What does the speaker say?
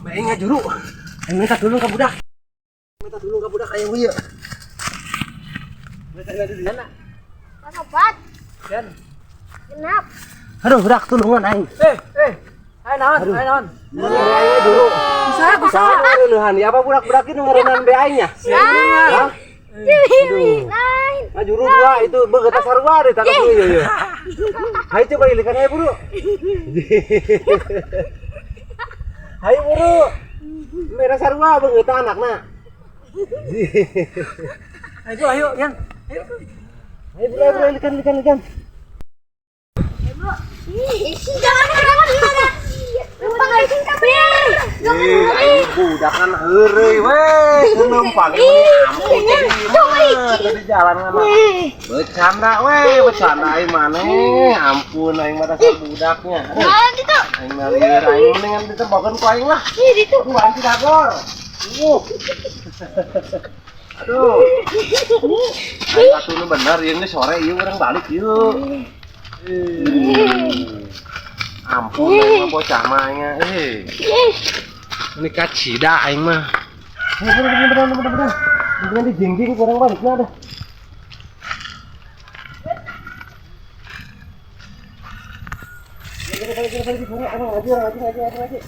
Bae ngajuru. Minta dulu ka budak. Minta dulu ka budak aya ieu. Minta di mana? Sobat. Dan. Genap. Aduh, budak tulungan aing. Ayo naon. Aing dulu. Bisa leuhan ya apa budak-budak itu ngaranna be aingnya? Hah? Lain. Ngajuru dua itu beugeuta sarua deui tangkap ieu. Hayu coba ilikan hayu buru. Hayu buru. Merah sarua beugeuta anakna. Ayo, Yan. Ayo buru ilikan. Jangan. Lumpang aja kabeh. Budak kan heureuy we, numpang ampun tadi jalan mah. Bercanda aing maneh. Ampun aing mah dasar budaknya. Nah, gitu. Aing mah lieur aing mendingan ditembakeun ku aing lah. Gitu. Ku anti dagor. Aduh. Aing atuh bener ieu geus sore ieu urang balik ieu. Ampun aing mah bocah mah nya. Ini kacida aing mah. Bener. Bener dijingjing kurang baliknya dah. Balik, ngaji.